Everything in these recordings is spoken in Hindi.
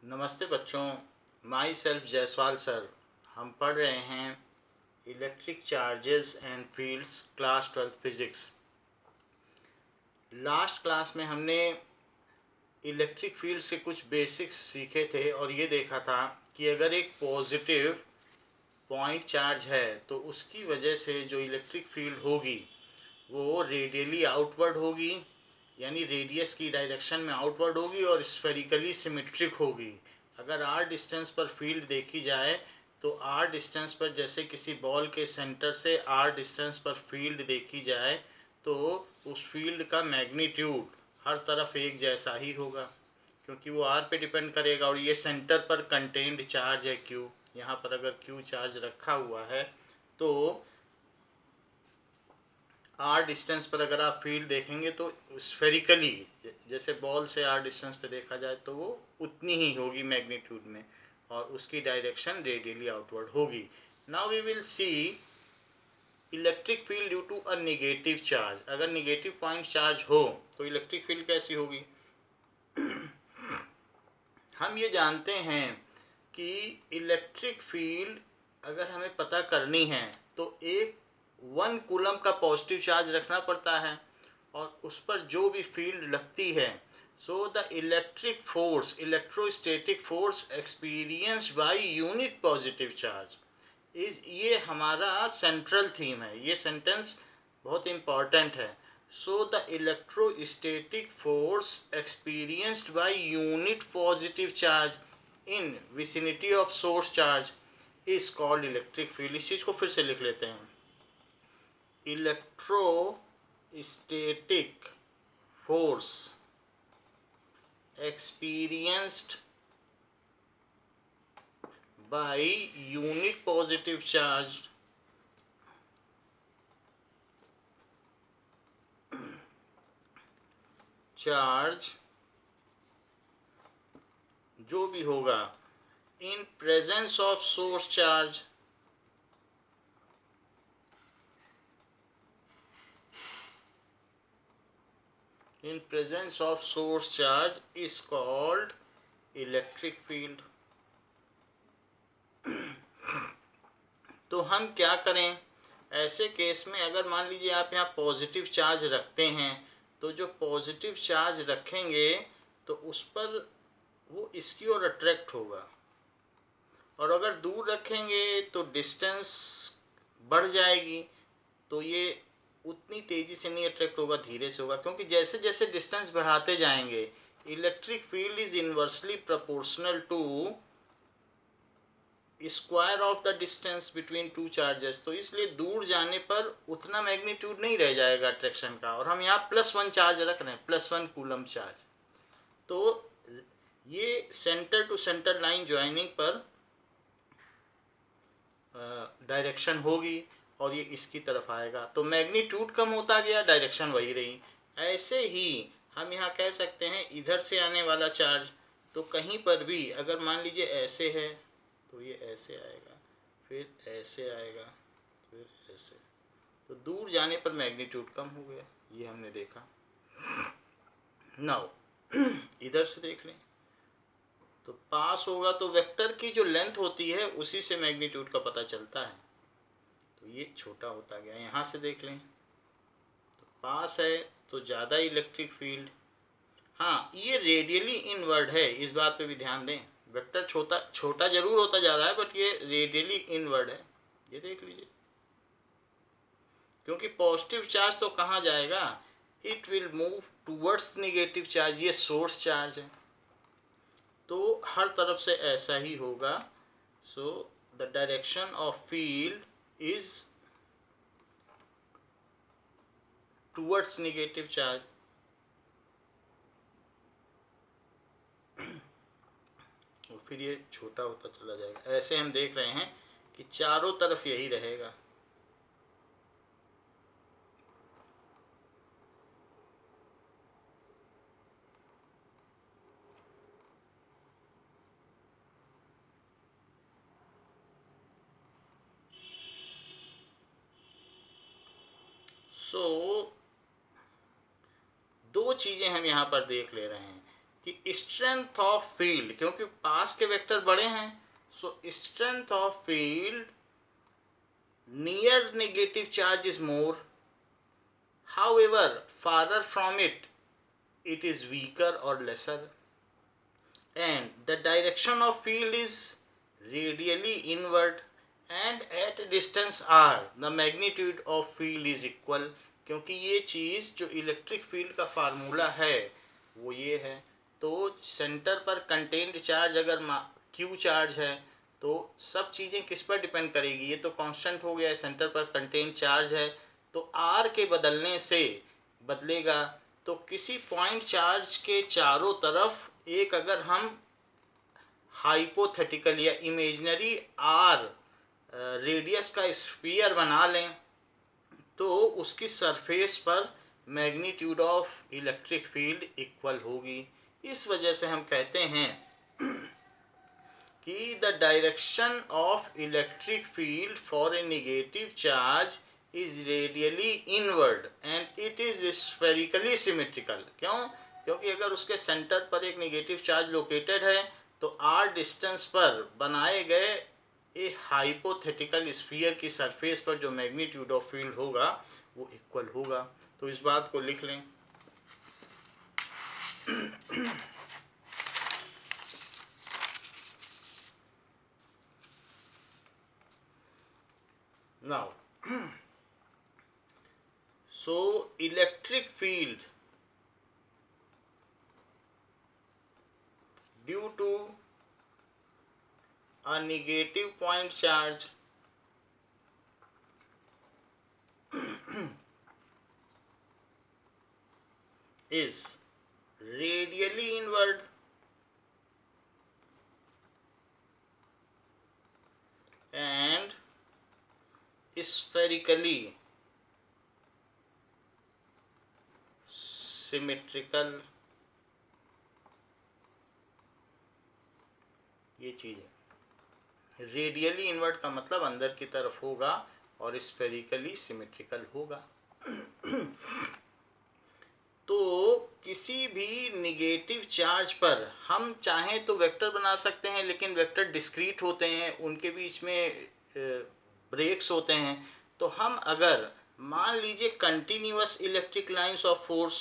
नमस्ते बच्चों, माई सेल्फ जायसवाल सर। हम पढ़ रहे हैं electric charges and fields, class 12 physics. Last class में हमने इलेक्ट्रिक फील्ड्स के कुछ बेसिक्स सीखे थे और ये देखा था कि अगर एक पॉजिटिव पॉइंट चार्ज है तो उसकी वजह से जो इलेक्ट्रिक फील्ड होगी वो रेडियली आउटवर्ड होगी, यानी रेडियस की डायरेक्शन में आउटवर्ड होगी और स्फेरिकली सिमेट्रिक होगी। अगर आर डिस्टेंस पर फील्ड देखी जाए तो आर डिस्टेंस पर, जैसे किसी बॉल के सेंटर से आर डिस्टेंस पर फील्ड देखी जाए तो उस फील्ड का मैग्नीट्यूड हर तरफ एक जैसा ही होगा, क्योंकि वो आर पे डिपेंड करेगा। और ये सेंटर पर कंटेन्ड चार्ज है क्यू। यहाँ पर अगर क्यू चार्ज रखा हुआ है तो आर डिस्टेंस पर अगर आप फील्ड देखेंगे तो स्फेरिकली, जैसे बॉल से आर डिस्टेंस पे देखा जाए तो वो उतनी ही होगी मैग्नीट्यूड में और उसकी डायरेक्शन रेडियली आउटवर्ड होगी। Now we will see electric field due to a negative charge. अगर निगेटिव पॉइंट चार्ज हो तो इलेक्ट्रिक फील्ड कैसी होगी। हम ये जानते हैं कि इलेक्ट्रिक फील्ड अगर हमें पता करनी है तो एक 1 कूलम का पॉजिटिव चार्ज रखना पड़ता है और उस पर जो भी फील्ड लगती है, so the electric force, electrostatic force experienced by unit positive charge is, ये हमारा सेंट्रल थीम है। ये सेंटेंस बहुत इम्पॉर्टेंट है। So the electrostatic force experienced by unit positive charge in vicinity of source charge is called electric field. इस चीज़ को फिर से लिख लेते हैं। Electrostatic force experienced by unit positive charge जो भी होगा in presence of source charge is called electric field। तो हम क्या करें ऐसे केस में। अगर मान लीजिए आप यहाँ पॉजिटिव चार्ज रखते हैं तो जो पॉजिटिव चार्ज रखेंगे तो उस पर वो इसकी ओर अट्रैक्ट होगा, और अगर दूर रखेंगे तो डिस्टेंस बढ़ जाएगी, तो ये उतनी तेज़ी से नहीं अट्रैक्ट होगा, धीरे से होगा। क्योंकि जैसे जैसे डिस्टेंस बढ़ाते जाएंगे electric field is inversely proportional to square of the distance between two charges. तो इसलिए दूर जाने पर उतना मैग्नीट्यूड नहीं रह जाएगा अट्रैक्शन का। और हम यहाँ +1 चार्ज रख रहे हैं, +1 कूलम चार्ज। तो ये centre to centre line joining पर डायरेक्शन होगी और ये इसकी तरफ आएगा, तो मैग्नीट्यूड कम होता गया, डायरेक्शन वही रही। ऐसे ही हम यहाँ कह सकते हैं इधर से आने वाला चार्ज, तो कहीं पर भी अगर मान लीजिए ऐसे है तो ये ऐसे आएगा, फिर ऐसे आएगा, फिर ऐसे, तो दूर जाने पर मैग्नीट्यूड कम हो गया, ये हमने देखा। नाउ इधर से देख लें तो पास होगा तो वेक्टर की जो लेंथ होती है उसी से मैग्नीट्यूड का पता चलता है, तो ये छोटा होता गया। यहाँ से देख लें तो पास है तो ज़्यादा इलेक्ट्रिक फील्ड। हाँ, ये रेडियली इनवर्ड है, इस बात पे भी ध्यान दें। वेक्टर छोटा छोटा जरूर होता जा रहा है बट ये रेडियली इनवर्ड है, ये देख लीजिए। क्योंकि पॉजिटिव चार्ज तो कहाँ जाएगा, it will move towards negative charge, ये सोर्स चार्ज है तो हर तरफ से ऐसा ही होगा। So the direction of field is towards negative charge. और फिर ये छोटा होता चला जाएगा। ऐसे हम देख रहे हैं कि चारों तरफ यही रहेगा। सो दो चीज़ें हम यहाँ पर देख ले रहे हैं कि स्ट्रेंथ ऑफ फील्ड, क्योंकि पास के वेक्टर बड़े हैं, सो strength of field near negative charge is more, however farther from it is weaker or lesser, and the direction of field is radially inward, and at a distance r the magnitude of field is equal। क्योंकि ये चीज़ जो इलेक्ट्रिक फील्ड का फार्मूला है वो ये है। तो सेंटर पर कंटेन्ड चार्ज अगर क्यू चार्ज है तो सब चीज़ें किस पर डिपेंड करेगी, ये तो कांस्टेंट हो गया है, सेंटर पर कंटेन्ड चार्ज है, तो आर के बदलने से बदलेगा। तो किसी पॉइंट चार्ज के चारों तरफ एक अगर हम हाइपोथेटिकल या इमेजिनरी आर रेडियस का स्फीयर बना लें तो उसकी सरफेस पर magnitude of electric field equal होगी। इस वजह से हम कहते हैं कि the direction of electric field for a negative charge is radially inward and it is spherically symmetrical. क्यों? क्योंकि अगर उसके सेंटर पर एक नेगेटिव चार्ज लोकेटेड है तो आर डिस्टेंस पर बनाए गए ए हाइपोथेटिकल स्फीयर की सरफेस पर जो मैग्नीट्यूड ऑफ फील्ड होगा वो इक्वल होगा। तो इस बात को लिख लें। Now, so electric field due to a negative point charge is radially inward and spherically symmetrical। ये चीज़ है, रेडियली इनवर्ट का मतलब अंदर की तरफ होगा और स्फेरिकली सिमेट्रिकल होगा। तो किसी भी निगेटिव चार्ज पर हम चाहें तो वेक्टर बना सकते हैं, लेकिन वेक्टर डिस्क्रीट होते हैं, उनके बीच में ब्रेक्स होते हैं। तो हम अगर मान लीजिए continuous electric lines of force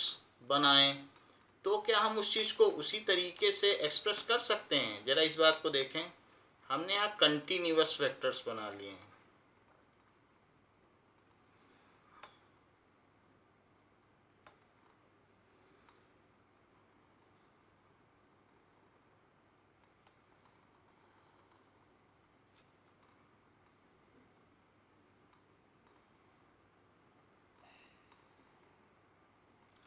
बनाएं तो क्या हम उस चीज़ को उसी तरीके से एक्सप्रेस कर सकते हैं? ज़रा इस बात को देखें। हमने यहाँ कंटिन्यूअस वेक्टर्स बना लिए हैं,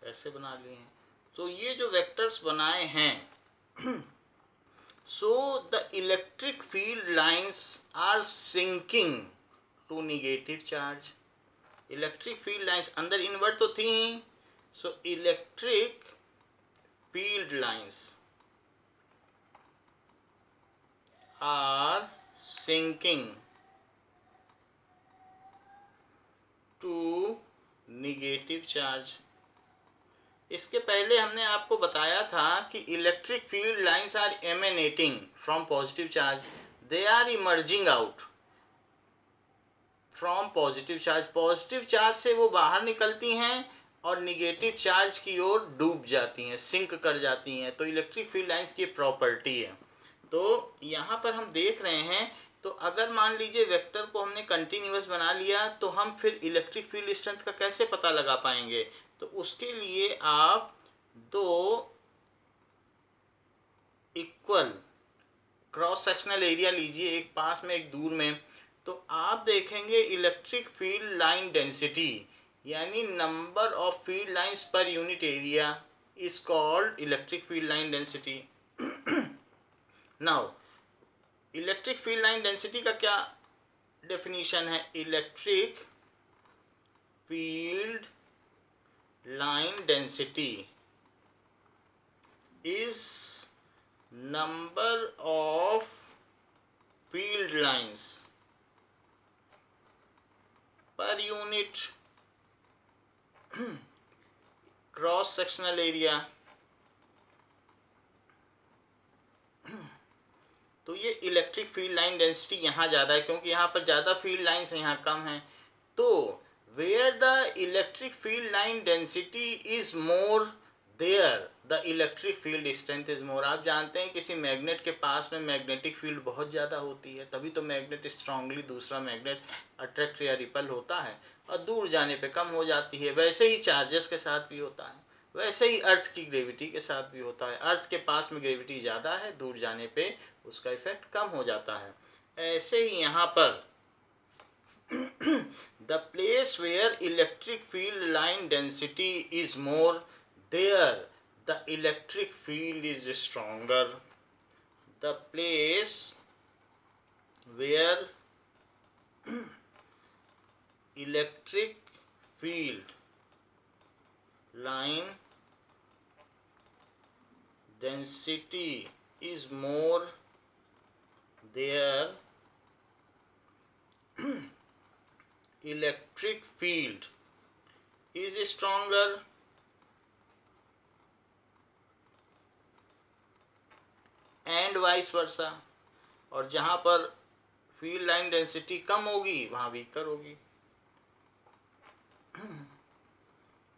ऐसे बना लिए हैं। तो ये जो वेक्टर्स बनाए हैं so the electric field lines are sinking to negative charge. Electric field lines अंदर इनवर्ट तो थी ही, so electric field lines are sinking to negative charge. इसके पहले हमने आपको बताया था कि electric field lines are emanating from positive charge, they are emerging out from positive charge. Positive charge से वो बाहर निकलती हैं और निगेटिव चार्ज की ओर डूब जाती हैं, सिंक कर जाती हैं। तो इलेक्ट्रिक फील्ड लाइंस की प्रॉपर्टी है। तो यहाँ पर हम देख रहे हैं, तो अगर मान लीजिए वेक्टर को हमने कंटिन्यूअस बना लिया तो हम फिर इलेक्ट्रिक फील्ड स्ट्रेंथ का कैसे पता लगा पाएंगे? तो उसके लिए आप दो इक्वल क्रॉस सेक्शनल एरिया लीजिए, एक पास में एक दूर में। तो आप देखेंगे इलेक्ट्रिक फील्ड लाइन डेंसिटी यानी number of field lines per unit area is called electric field line density. Now electric field line density का क्या डेफिनेशन है? Electric field line density is number of field lines per unit cross sectional area तो ये इलेक्ट्रिक फील्ड लाइन डेंसिटी यहाँ ज़्यादा है क्योंकि यहाँ पर ज़्यादा फील्ड लाइन्स हैं, यहाँ कम है। तो where the electric field line density is more there the electric field strength is more. आप जानते हैं किसी मैग्नेट के पास में मैग्नेटिक फील्ड बहुत ज़्यादा होती है, तभी तो मैग्नेट स्ट्रांगली दूसरा मैग्नेट अट्रैक्ट या रिपल होता है, और दूर जाने पे कम हो जाती है। वैसे ही चार्जेस के साथ भी होता है, वैसे ही अर्थ की ग्रेविटी के साथ भी होता है। अर्थ के पास में ग्रेविटी ज़्यादा है, दूर जाने पे उसका इफेक्ट कम हो जाता है। ऐसे ही यहाँ पर the place where electric field line density is more, there the electric field is stronger. The place where electric field line density is more, there electric field is stronger. And vice versa. और जहाँ पर फील्ड लाइन डेंसिटी कम होगी वहाँ वीकर होगी।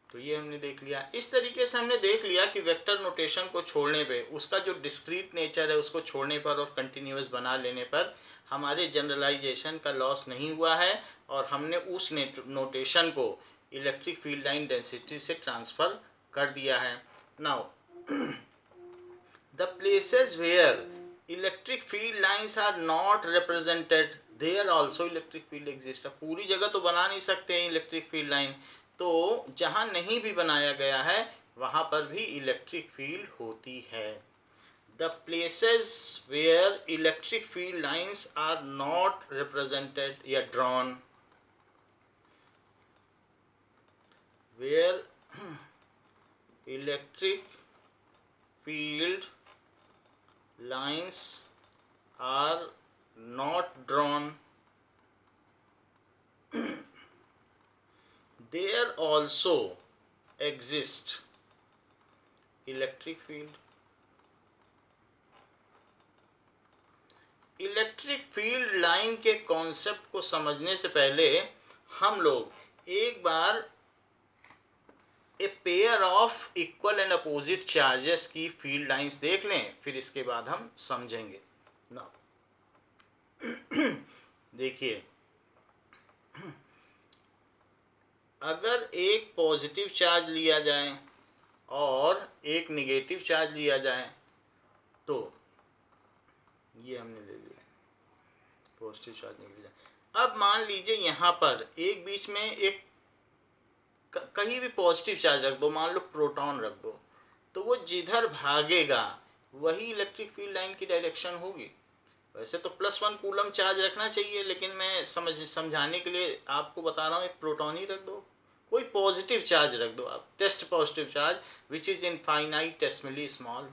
तो ये हमने देख लिया। इस तरीके से हमने देख लिया कि वेक्टर नोटेशन को छोड़ने पे, उसका जो डिस्क्रीट नेचर है उसको छोड़ने पर और कंटिन्यूअस बना लेने पर हमारे जनरलाइजेशन का लॉस नहीं हुआ है, और हमने उस नोटेशन को इलेक्ट्रिक फील्ड लाइन डेंसिटी से ट्रांसफ़र कर दिया है। Now the places where electric field lines are not represented, there also electric field exists। अब पूरी जगह तो बना नहीं सकते हैं इलेक्ट्रिक फील्ड लाइन, तो जहाँ नहीं भी बनाया गया है वहाँ पर भी इलेक्ट्रिक फील्ड होती है। The places where electric field lines are not represented या drawn, where electric field lines are not drawn, there also exist electric field। Electric field line के कॉन्सेप्ट को समझने से पहले हम लोग एक बार a pair of equal and opposite charges की फील्ड लाइंस देख लें, फिर इसके बाद हम समझेंगे ना। देखिए, अगर एक पॉजिटिव चार्ज लिया जाए और एक निगेटिव चार्ज लिया जाए, तो ये हमने ले लिया पॉजिटिव चार्ज निगेटिव चार्ज। अब मान लीजिए यहाँ पर एक बीच में एक कहीं भी पॉजिटिव चार्ज रख दो, मान लो प्रोटॉन रख दो, तो वो जिधर भागेगा वही इलेक्ट्रिक फील्ड लाइन की डायरेक्शन होगी। वैसे तो +1 कूलम चार्ज रखना चाहिए, लेकिन मैं समझाने के लिए आपको बता रहा हूँ एक प्रोटॉन ही रख दो, कोई पॉजिटिव चार्ज रख दो आप, test positive charge which is infinitesimally small,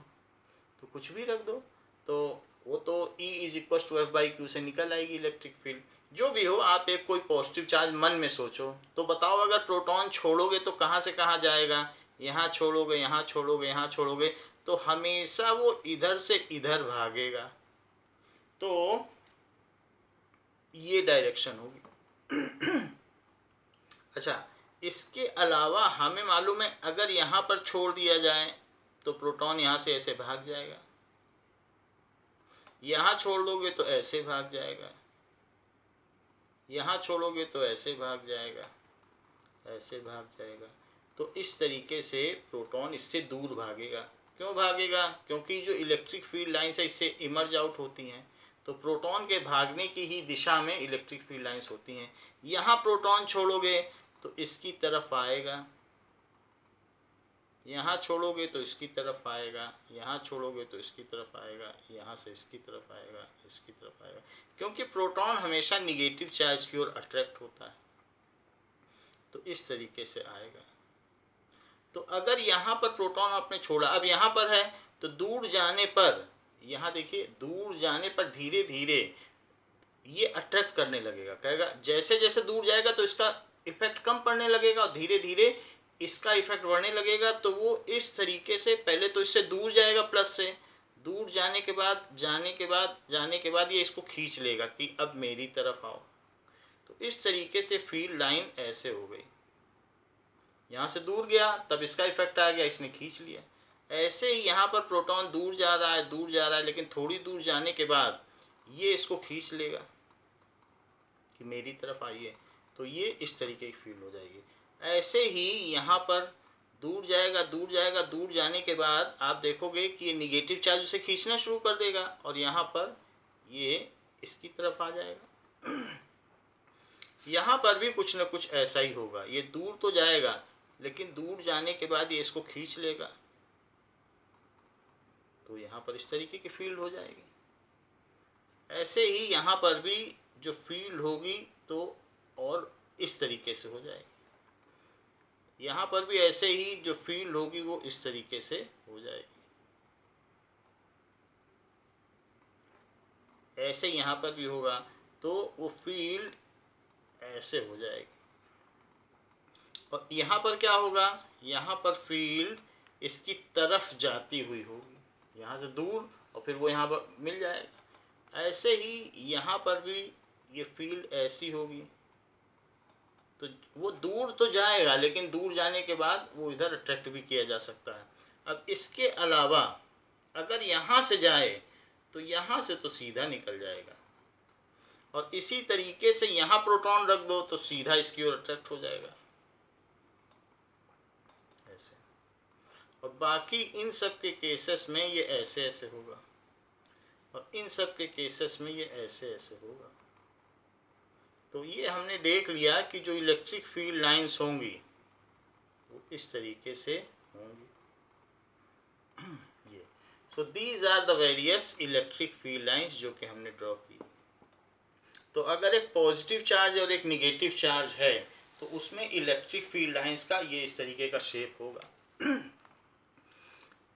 तो कुछ भी रख दो, तो वो तो E = F/Q से निकल आएगी इलेक्ट्रिक फील्ड। जो भी हो, आप एक कोई पॉजिटिव चार्ज मन में सोचो, तो बताओ अगर प्रोटॉन छोड़ोगे तो कहाँ से कहाँ जाएगा, यहाँ छोड़ोगे, यहाँ छोड़ोगे, यहाँ छोड़ोगे, तो हमेशा वो इधर से इधर भागेगा, तो ये डायरेक्शन होगी। अच्छा, इसके अलावा हमें मालूम है अगर यहाँ पर छोड़ दिया जाए तो प्रोटॉन यहाँ से ऐसे भाग जाएगा, यहाँ छोड़ दोगे तो ऐसे भाग जाएगा, यहाँ छोड़ोगे तो ऐसे भाग जाएगा, ऐसे भाग जाएगा। तो इस तरीके से प्रोटॉन इससे दूर भागेगा। क्यों भागेगा? क्योंकि जो इलेक्ट्रिक फील्ड लाइंस है इससे इमर्ज आउट होती हैं, तो प्रोटॉन के भागने की ही दिशा में इलेक्ट्रिक फील्ड लाइंस होती हैं। यहाँ प्रोटॉन छोड़ोगे तो इसकी तरफ आएगा, यहाँ छोड़ोगे तो इसकी तरफ आएगा, यहाँ छोड़ोगे तो इसकी तरफ आएगा, यहाँ से इसकी तरफ आएगा, इसकी तरफ आएगा, क्योंकि प्रोटॉन हमेशा निगेटिव चार्ज की ओर अट्रैक्ट होता है, तो इस तरीके से आएगा। तो अगर यहाँ पर प्रोटॉन आपने छोड़ा, अब यहाँ पर है, तो दूर जाने पर, यहाँ देखिए, दूर जाने पर धीरे धीरे ये अट्रैक्ट करने लगेगा, कहेगा जैसे जैसे दूर जाएगा तो इसका इफेक्ट कम पड़ने लगेगा और धीरे धीरे इसका इफेक्ट बढ़ने लगेगा। तो वो इस तरीके से पहले तो इससे दूर जाएगा प्लस से, दूर जाने के बाद ये इसको खींच लेगा कि अब मेरी तरफ आओ। तो इस तरीके से फील्ड लाइन ऐसे हो गई, यहाँ से दूर गया तब इसका इफेक्ट आ गया, इसने खींच लिया। ऐसे ही यहाँ पर प्रोटॉन दूर जा रहा है, लेकिन थोड़ी दूर जाने के बाद ये इसको खींच लेगा कि मेरी तरफ आइए, तो ये इस तरीके की फील्ड हो जाएगी। ऐसे ही यहाँ पर दूर जाएगा, दूर जाने के बाद आप देखोगे कि ये निगेटिव चार्ज उसे खींचना शुरू कर देगा और यहाँ पर ये इसकी तरफ आ जाएगा। यहाँ पर भी कुछ न कुछ ऐसा ही होगा, ये दूर तो जाएगा लेकिन दूर जाने के बाद ये इसको खींच लेगा, तो यहाँ पर इस तरीके की फील्ड हो जाएगी। ऐसे ही यहाँ पर भी जो फील्ड होगी तो और इस तरीके से हो जाएगी। यहाँ पर भी ऐसे ही जो फील्ड होगी वो इस तरीके से हो जाएगी। ऐसे यहाँ पर भी होगा तो वो फील्ड ऐसे हो जाएगी। और यहाँ पर क्या होगा, यहाँ पर फील्ड इसकी तरफ जाती हुई होगी, यहाँ से दूर, और फिर वो यहाँ पर मिल जाएगा। ऐसे ही यहाँ पर भी ये फील्ड ऐसी होगी, तो वो दूर तो जाएगा लेकिन दूर जाने के बाद वो इधर अट्रैक्ट भी किया जा सकता है। अब इसके अलावा अगर यहाँ से जाए तो यहाँ से तो सीधा निकल जाएगा, और इसी तरीके से यहाँ प्रोटॉन रख दो तो सीधा इसकी ओर अट्रैक्ट हो जाएगा ऐसे। और बाकी इन सब के केसेस में ये ऐसे ऐसे होगा, और इन सब के केसेस में ये ऐसे ऐसे होगा। तो ये हमने देख लिया कि जो इलेक्ट्रिक फील्ड लाइंस होंगी वो इस तरीके से होंगी। ये so these are the various electric field lines जो कि हमने ड्रॉ की। तो अगर एक पॉजिटिव चार्ज और एक निगेटिव चार्ज है तो उसमें इलेक्ट्रिक फील्ड लाइंस का ये इस तरीके का शेप होगा।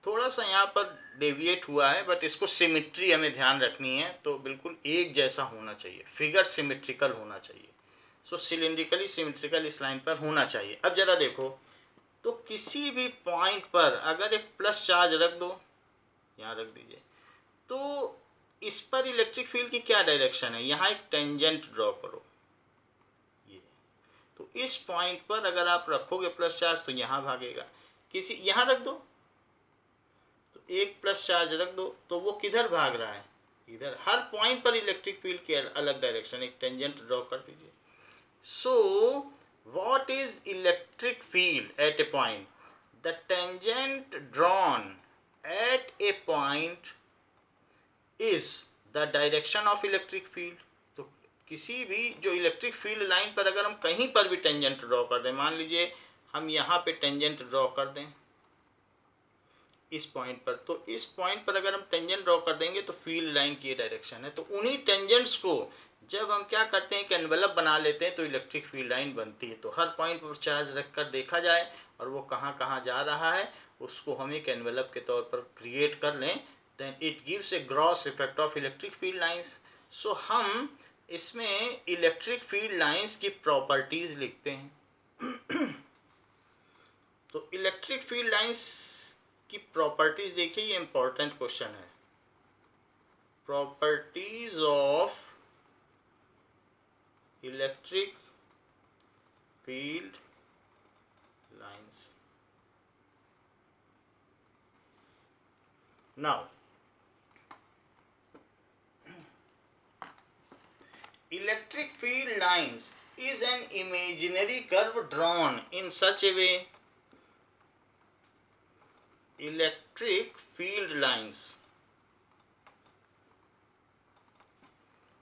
थोड़ा सा यहाँ पर डेविएट हुआ है बट इसको सिमिट्री हमें ध्यान रखनी है, तो बिल्कुल एक जैसा होना चाहिए, फिगर सिमेट्रिकल होना चाहिए। सो सिलिंड्रिकली सिमेट्रिकल इस लाइन पर होना चाहिए। अब जरा देखो, तो किसी भी पॉइंट पर अगर एक प्लस चार्ज रख दो, यहाँ रख दीजिए, तो इस पर इलेक्ट्रिक फील्ड की क्या डायरेक्शन है, यहाँ एक टेंजेंट ड्रॉ करो ये। तो इस पॉइंट पर अगर आप रखोगे प्लस चार्ज तो यहाँ भागेगा, किसी यहाँ रख दो तो एक प्लस चार्ज रख दो तो वो किधर भाग रहा है, इधर। हर पॉइंट पर इलेक्ट्रिक फील्ड की अलग डायरेक्शन, एक टेंजेंट ड्रॉ कर दीजिए। सो what is electric field at a point? The tangent drawn at a point is the direction of electric field. तो किसी भी जो इलेक्ट्रिक फील्ड लाइन पर अगर हम कहीं पर भी टेंजेंट ड्रॉ कर दें, मान लीजिए हम यहाँ पे टेंजेंट ड्रॉ कर दें इस पॉइंट पर, तो इस पॉइंट पर अगर हम टेंजेंट ड्रॉ कर देंगे तो फील्ड लाइन की डायरेक्शन है। तो उन्हीं टेंजेंट्स को जब हम क्या करते हैं कि एनवेलप बना लेते हैं तो इलेक्ट्रिक फील्ड लाइन बनती है। तो हर पॉइंट पर चार्ज रख कर देखा जाए और वो कहाँ कहाँ जा रहा है उसको हम एक एनवेलप के तौर पर क्रिएट कर लें, then it gives a gross effect of electric field lines. So हम इसमें इलेक्ट्रिक फील्ड लाइंस की प्रॉपर्टीज लिखते हैं। तो इलेक्ट्रिक फील्ड लाइंस की प्रॉपर्टीज देखिए, ये इंपॉर्टेंट क्वेश्चन है। Properties of electric field lines. Now electric field lines is an imaginary curve drawn in such a way. Electric field lines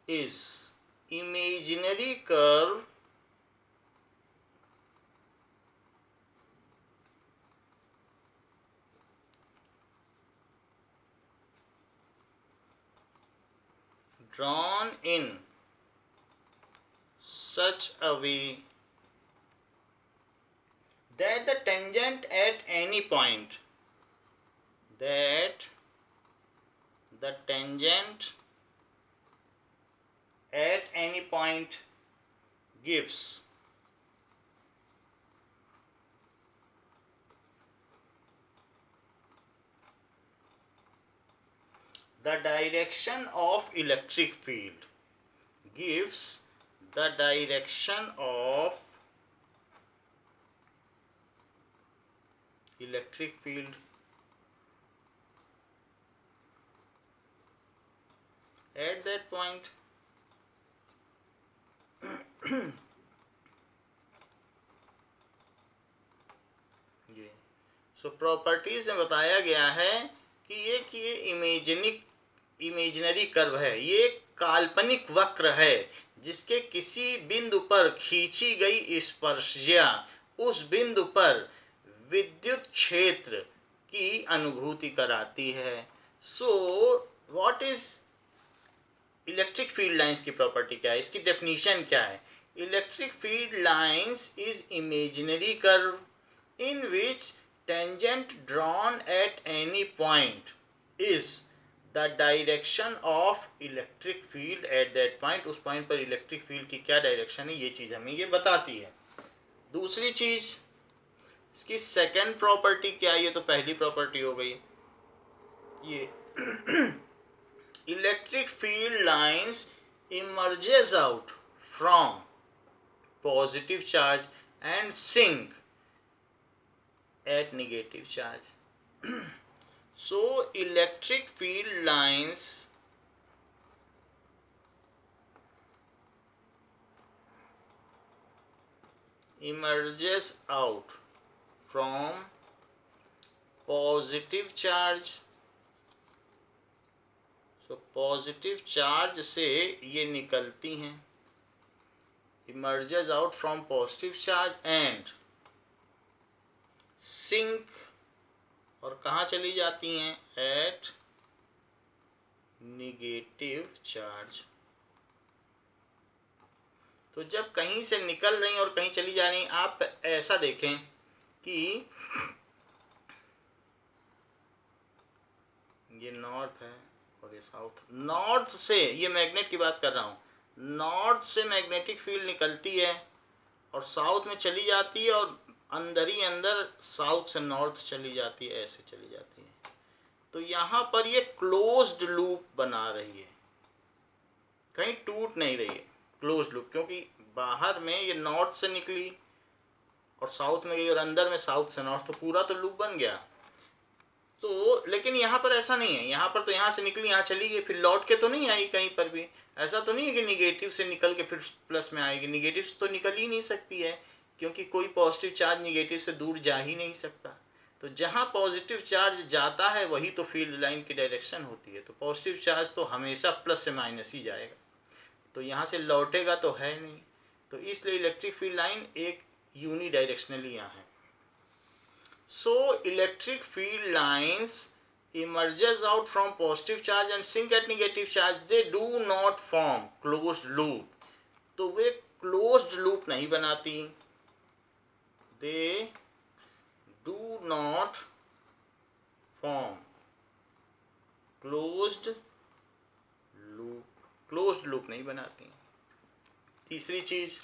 is imaginary curve drawn in such a way that the tangent at any point, that the tangent at any point gives the direction of electric field, gives the direction of electric field at that point. ये सो प्रॉपर्टीज में बताया गया है कि ये इमेजिनरी कर्व है, ये काल्पनिक वक्र है जिसके किसी बिंदु पर खींची गई स्पर्शज्या उस बिंदु पर विद्युत क्षेत्र की अनुभूति कराती है। So what is electric field lines की प्रॉपर्टी क्या है, इसकी डेफिनेशन क्या है? Electric field lines is imaginary curve in which tangent drawn at any point is the direction of electric field at that point. उस पॉइंट पर इलेक्ट्रिक फील्ड की क्या डायरेक्शन है, ये चीज़ हमें ये बताती है। दूसरी चीज़, इसकी सेकेंड प्रॉपर्टी क्या है? ये तो पहली प्रॉपर्टी हो गई। ये electric field lines emerges out from positive charge and sink at negative charge. So electric field lines emerges out from positive charge, तो पॉजिटिव चार्ज से ये निकलती हैं, emerges out from positive charge and sink, और कहाँ चली जाती हैं? At negative charge. तो जब कहीं से निकल रही और कहीं चली जा रही, आप ऐसा देखें कि ये नॉर्थ है और ये साउथ। नॉर्थ से, ये मैग्नेट की बात कर रहा हूँ, नॉर्थ से मैग्नेटिक फील्ड निकलती है और साउथ में चली जाती है और अंदर ही अंदर साउथ से नॉर्थ चली जाती है, ऐसे चली जाती है। तो यहाँ पर ये क्लोज्ड लूप बना रही है, कहीं टूट नहीं रही है, क्लोज्ड लूप, क्योंकि बाहर में ये नॉर्थ से निकली और साउथ में गई और अंदर में साउथ से नॉर्थ, तो पूरा तो लूप बन गया। तो लेकिन यहाँ पर ऐसा नहीं है, यहाँ पर तो यहाँ से निकली यहाँ चली गई, फिर लौट के तो नहीं आई कहीं पर भी। ऐसा तो नहीं है कि निगेटिव से निकल के फिर प्लस में आएगी, निगेटिव से तो निकल ही नहीं सकती है, क्योंकि कोई पॉजिटिव चार्ज निगेटिव से दूर जा ही नहीं सकता। तो जहाँ पॉजिटिव चार्ज जाता है वही तो फील्ड लाइन की डायरेक्शन होती है। तो पॉजिटिव चार्ज तो हमेशा प्लस से माइनस ही जाएगा, तो यहाँ से लौटेगा तो है नहीं। तो इसलिए इलेक्ट्रिक फील्ड लाइन एक यूनी डायरेक्शनली यहाँ है। So electric field lines emerges out from positive charge and sink at negative charge. They do not form closed loop. तो वे closed loop नहीं बनाती। They do not form closed loop. Closed loop नहीं बनाती। तीसरी चीज,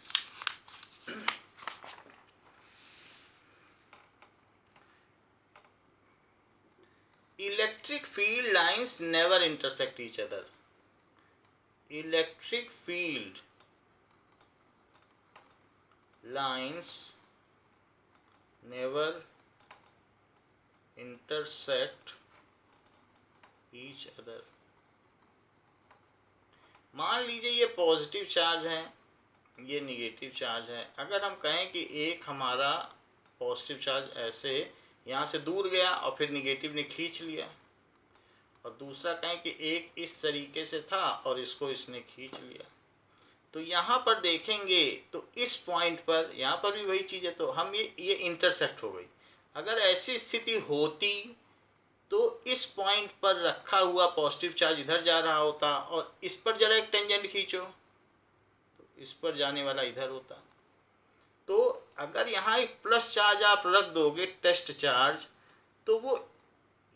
electric field lines never intersect each other. Electric field lines never intersect each other. मान लीजिए ये पॉजिटिव चार्ज है, ये निगेटिव चार्ज है। अगर हम कहें कि एक हमारा पॉजिटिव चार्ज ऐसे यहाँ से दूर गया और फिर निगेटिव ने खींच लिया, और दूसरा कहें कि एक इस तरीके से था और इसको इसने खींच लिया, तो यहाँ पर देखेंगे तो इस पॉइंट पर, यहाँ पर भी वही चीज़ है, तो हम ये इंटरसेक्ट हो गई। अगर ऐसी स्थिति होती तो इस पॉइंट पर रखा हुआ पॉजिटिव चार्ज इधर जा रहा होता और इस पर जरा एक टेंजेंट खींचो तो इस पर जाने वाला इधर होता। तो अगर यहाँ एक प्लस चार्ज आप रख दोगे, टेस्ट चार्ज, तो वो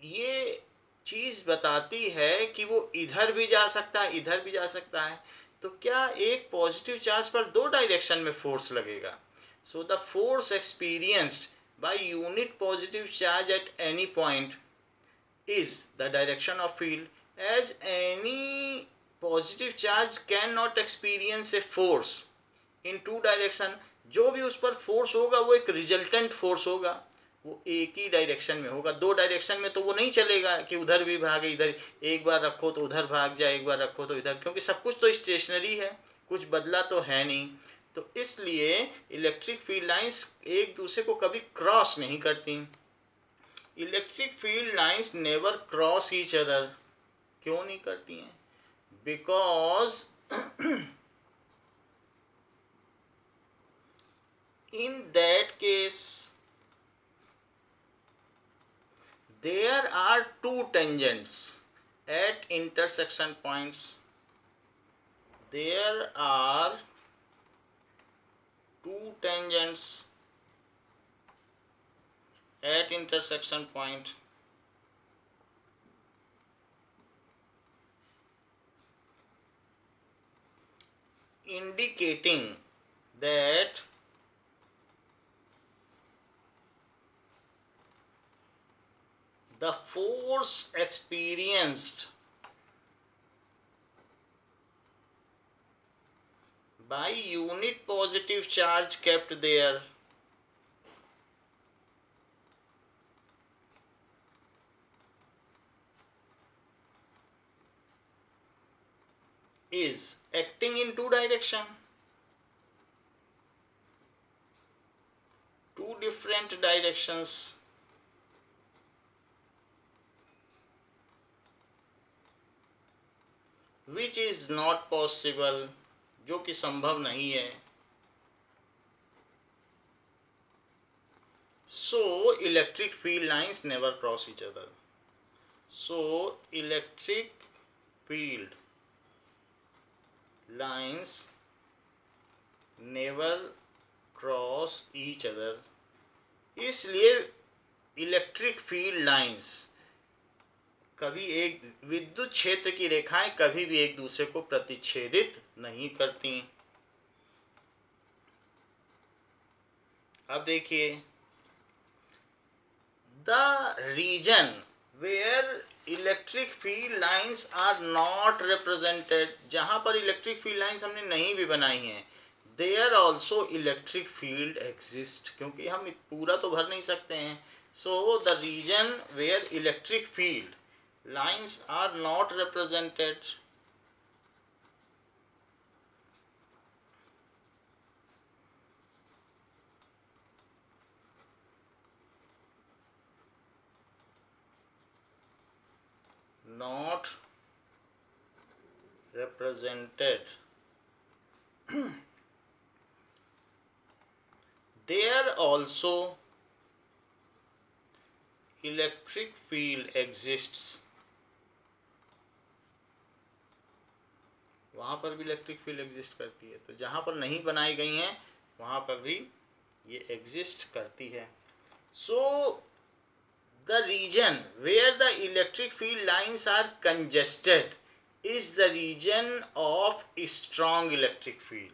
ये चीज़ बताती है कि वो इधर भी जा सकता है, इधर भी जा सकता है। तो क्या एक पॉजिटिव चार्ज पर दो डायरेक्शन में फोर्स लगेगा? So the force experienced by unit positive charge at any point is the direction of field as any positive charge cannot experience a force in two direction, जो भी उस पर फोर्स होगा वो एक रिजल्टेंट फोर्स होगा, वो एक ही डायरेक्शन में होगा। दो डायरेक्शन में तो वो नहीं चलेगा कि उधर भी भागे इधर, एक बार रखो तो उधर भाग जाए, एक बार रखो तो इधर, क्योंकि सब कुछ तो स्टेशनरी है, कुछ बदला तो है नहीं। तो इसलिए इलेक्ट्रिक फील्ड लाइंस एक दूसरे को कभी क्रॉस नहीं करती। Electric field lines never cross each other. क्यों नहीं करती हैं? Because in that case there are two tangents at intersection points. There are two tangents at intersection point, indicating that the force experienced by unit positive charge kept there is acting in two direction, two different directions, which is not possible, जो कि संभव नहीं है। So electric field lines never cross each other. So electric field lines never cross each other. इसलिए इलेक्ट्रिक फील्ड लाइंस कभी एक विद्युत क्षेत्र की रेखाएं कभी भी एक दूसरे को प्रतिच्छेदित नहीं करती। अब देखिए, the region where electric field lines are not represented, जहां पर इलेक्ट्रिक फील्ड लाइंस हमने नहीं भी बनाई हैं, there also electric field exist, क्योंकि हम पूरा तो भर नहीं सकते हैं। So the region where electric field lines are not represented, not represented, there also electric field exists, वहाँ पर भी इलेक्ट्रिक फील्ड एग्जिस्ट करती है। तो जहाँ पर नहीं बनाई गई हैं वहाँ पर भी ये एग्जिस्ट करती है। So the region where the electric field lines are congested is the region of strong electric field.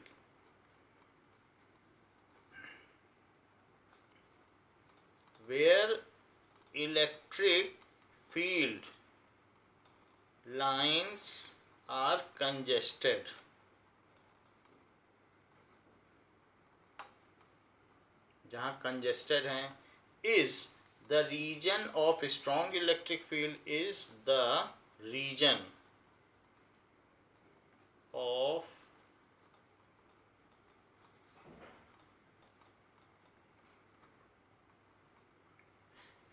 Where electric field lines are congested, जहाँ congested हैं, is the region of strong electric field is the region of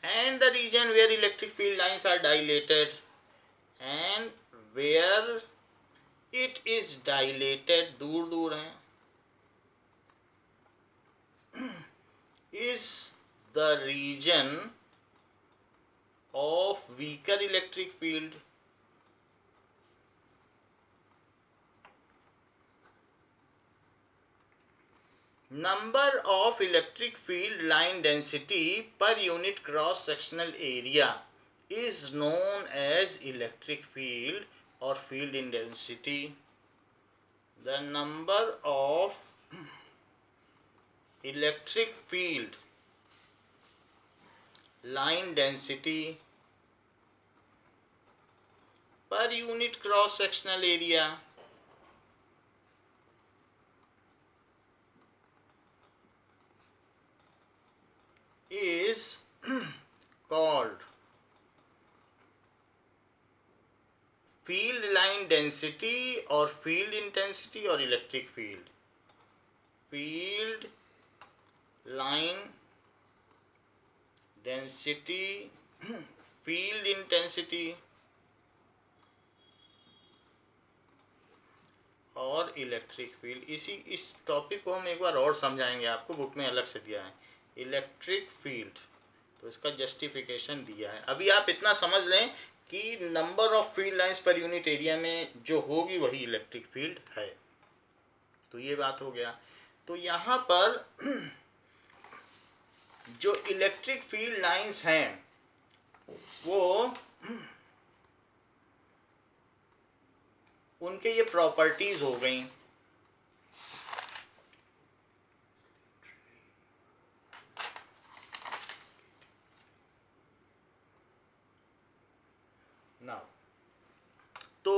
and the region where electric field lines are dilated, and where it is dilated, दूर दूर हैं, is the region of weaker electric field. Number of electric field line density per unit cross sectional area is known as electric field or field intensity. The number of electric field line density per unit cross sectional area is called field line density और field intensity और electric field line density field intensity और इलेक्ट्रिक फील्ड। इस टॉपिक को हम एक बार और समझाएंगे, आपको बुक में अलग से दिया है इलेक्ट्रिक फील्ड, तो इसका जस्टिफिकेशन दिया है। अभी आप इतना समझ लें कि number of field lines per unit area में जो होगी वही इलेक्ट्रिक फील्ड है। तो ये बात हो गया। तो यहाँ पर जो इलेक्ट्रिक फील्ड लाइंस हैं वो उनके ये प्रॉपर्टीज हो गई। नाउ तो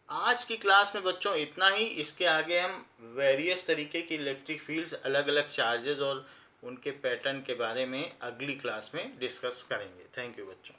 आज की क्लास में बच्चों इतना ही। इसके आगे हम वेरियस तरीके की इलेक्ट्रिक फील्ड्स, अलग अलग चार्जेस और उनके पैटर्न के बारे में अगली क्लास में डिस्कस करेंगे। थैंक यू बच्चों।